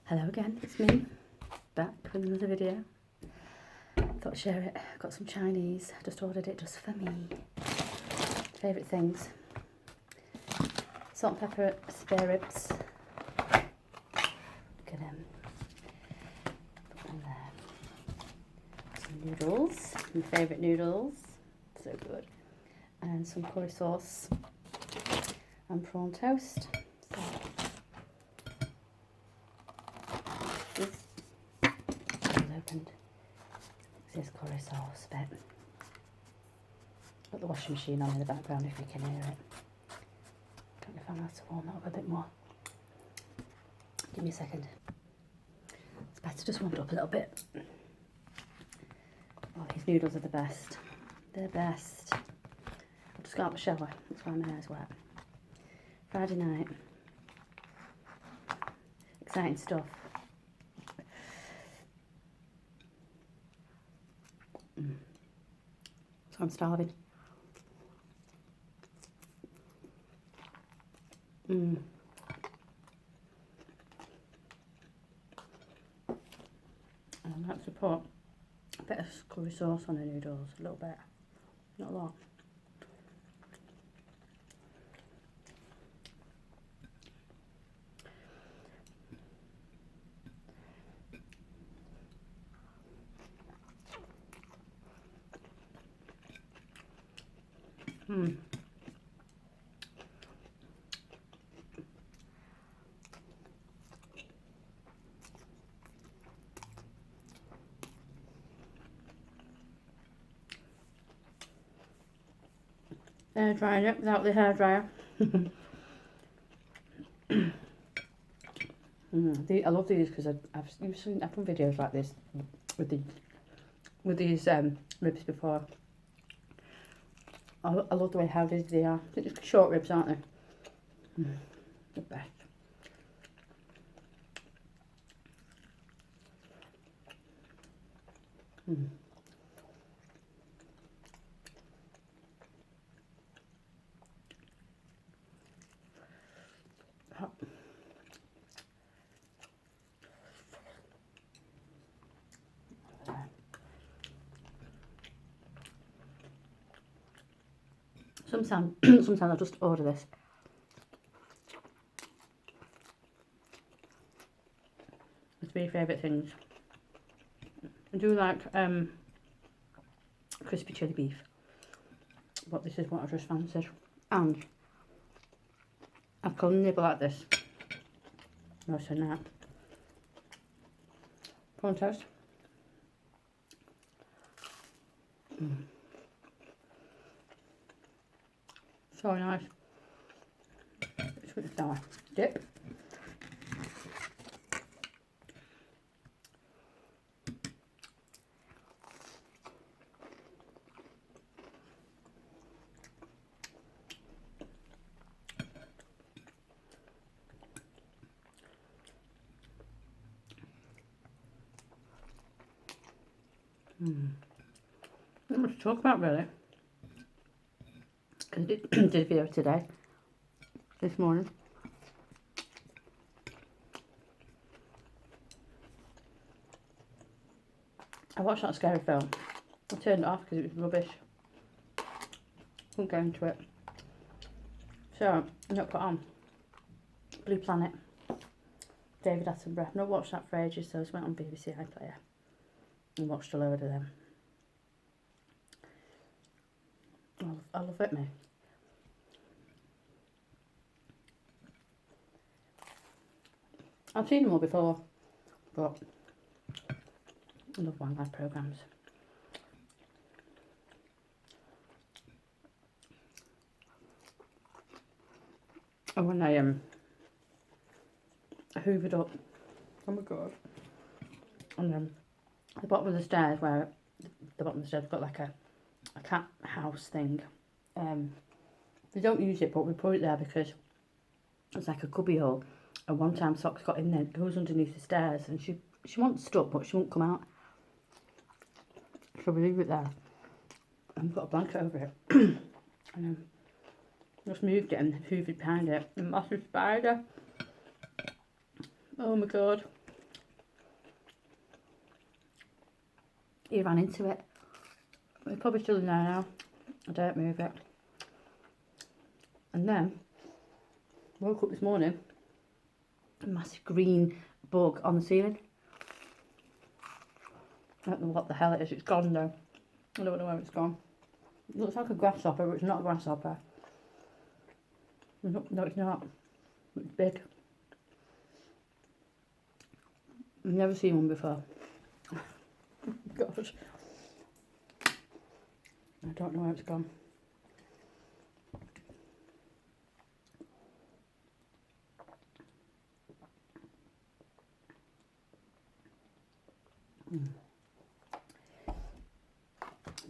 Hello again, it's me, back with another video. Thought I'd share it. Got some Chinese, just ordered it just for me. Favourite things. Salt and pepper spare ribs. Look at them. Put them there. Some noodles, my favourite noodles. So good. And some curry sauce. And prawn toast. So, opened. This curry sauce bit. Got the washing machine on in the background if you can hear it. Don't know if I'm allowed to warm that up a bit more. Give me a second. It's better just warm it up a little bit. Oh, these noodles are the best. They're the best. I've just got out the shower. That's why my hair's wet. Friday night. Exciting stuff. So I'm starving. And I'm going to put a bit of curry sauce on the noodles, a little bit, not a lot. Air dried it without the hair dryer. I love these because I've seen done videos like this with these ribs before. I love the way how they are. I think it's short ribs, aren't they? The best. Hot. Sometimes I'll just order this. The three favourite things. I do like crispy chili beef, but this is what I just fancied. And I can nibble at this most of the night. Prawn toast. So nice. Sweet and sour dip. Not much to talk about really. I did a video today, this morning. I watched that scary film. I turned it off because it was rubbish. Couldn't go into it. So, I not put on Blue Planet, David Attenborough. I've not watched that for ages, so I just went on BBC iPlayer and watched a load of them. I love it, mate. I've seen them all before, but I love wildlife programmes. And when I hoovered up, oh my god, and the bottom of the stairs, where the bottom of the stairs got like a cat house thing. We don't use it, but we put it there because it's like a cubby hole. And one time Socks got in there, it goes underneath the stairs, and she wants stuck, but she won't come out. So we leave it there. And we've got a blanket over it. And just moved it and hoovered behind it. A massive spider. Oh my god. he ran into it. It's probably still in there now. I don't move it. And then, woke up this morning, a massive green bug on the ceiling. I don't know what the hell it is. It's gone though. I don't know where it's gone. It looks like a grasshopper, but it's not a grasshopper. No, it's not. It's big. I've never seen one before. Gosh. I don't know where it's gone.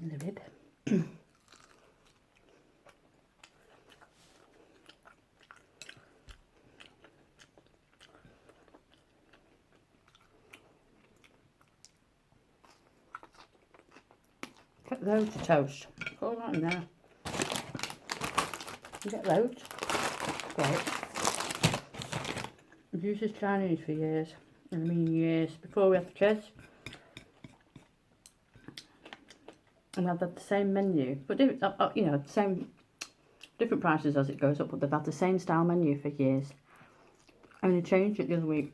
Livid. Get loads of toast. Put all that in there. You get loads. Great. I've used this Chinese for years. I mean years. Before we had the kids. And I've had the same menu. But, you know, same, different prices as it goes up. But they've had the same style menu for years. And they changed it the other week.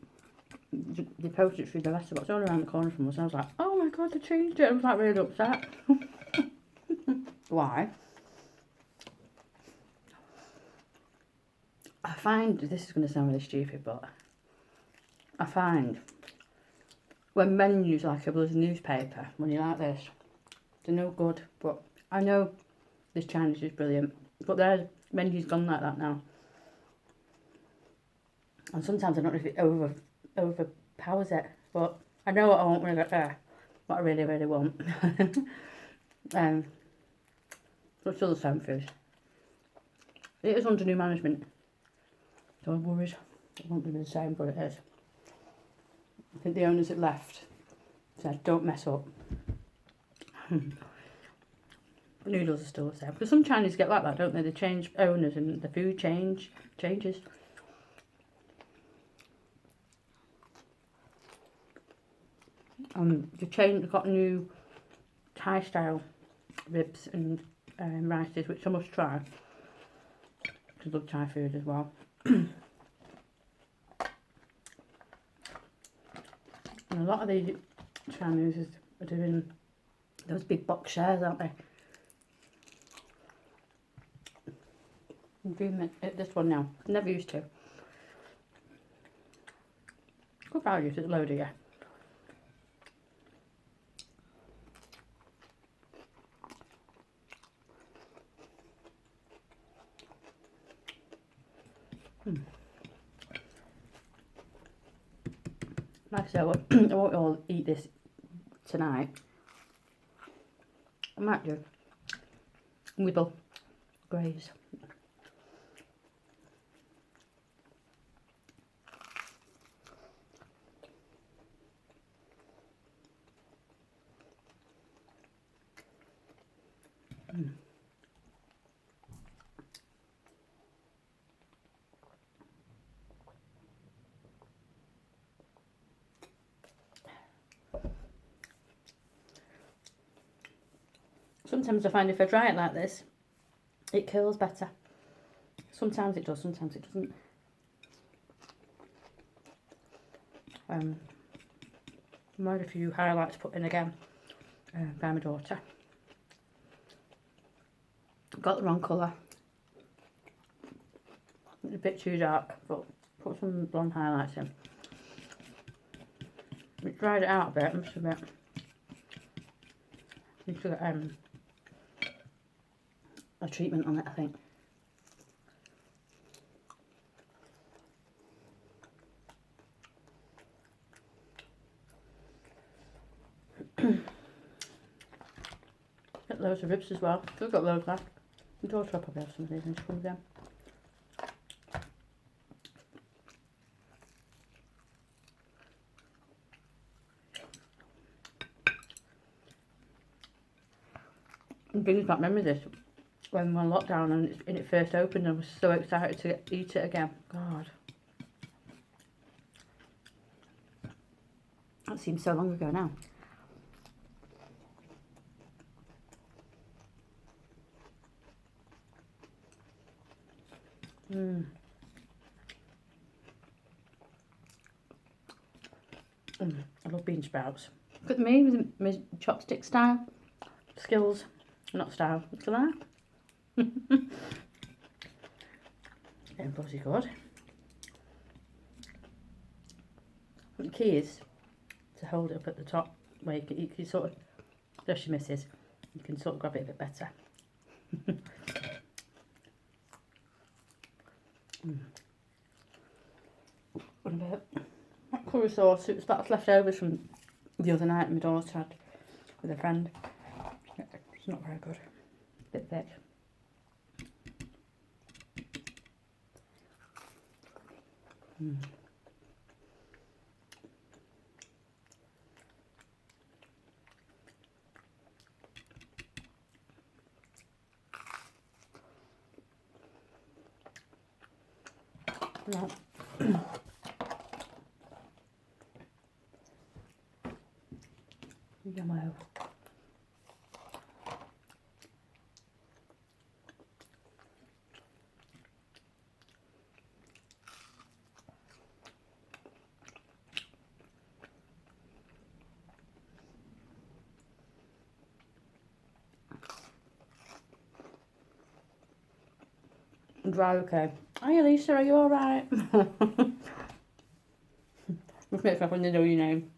They posted it through the restaurant. It's all around the corner from us. And I was like, oh my god, they changed it. I was like really upset. Why? I find, this is going to sound really stupid, but I find when menus like a bloody newspaper, when you're like this, they're no good. But I know this Chinese is brilliant, but their menu's gone like that now. And sometimes I don't know if it overpowers it, but I know what I want when I get there. What I really, really want. But still the same food. It is under new management. So I'm worried it won't be the same, but it is. I think the owners that left said, don't mess up. Noodles are still the same. Because some Chinese get like that, don't they? They change owners and the food changes. They've got new Thai style ribs and rices, which I must try. I love Thai food as well. And a lot of these Chinese are doing those big box shares, aren't they? I'm doing this one now. Never used to. Good value to load of you. Like I said, I won't all eat this tonight. I might do. Wibble. Graze. Sometimes I find if I dry it like this, it curls better. Sometimes it does, sometimes it doesn't. I had a few highlights put in again by my daughter. Got the wrong colour. A bit too dark, but put some blonde highlights in. It dried it out a bit, I must admit. Need to get a treatment on it, I think. Get loads of ribs as well. We've got loads left. My daughter will probably have some of these when she comes in. It brings back memories this. When we were on lockdown and it first opened, I was so excited to eat it again. God. That seems so long ago now. I love bean sprouts. Look at me with my chopstick style skills. Not style, look at that. Getting bloody good. The key is to hold it up at the top where you can sort of, just your misses, you can sort of grab it a bit better. And a bit that curry sauce, it was that's left over from the other night my daughter had with a friend. It's not very good. A bit thick. No. Yummo. Dry, okay. Hi Elisa, are you alright? Which makes me when they know your name.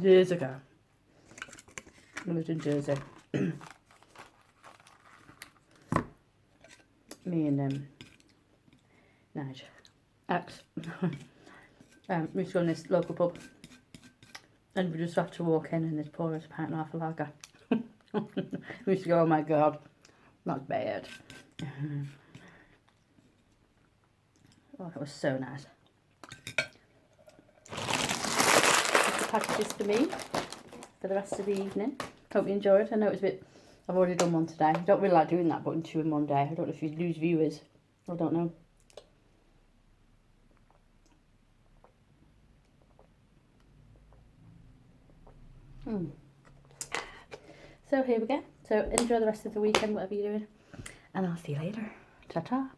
Years ago, I lived in Jersey. Me and Nige, ex, we used to go in this local pub, and we just have to walk in and they'd pour us a pint and a half of lager. We used to go, oh my god, not bad. Oh, that was so nice. Packages for me for the rest of the evening. Hope you enjoyed. I know it's a bit, I've already done one today. I don't really like doing that, but in 2 in one day. I don't know if you'd lose viewers. I don't know. So here we go. So enjoy the rest of the weekend, whatever you're doing. And I'll see you later. Ta-ta.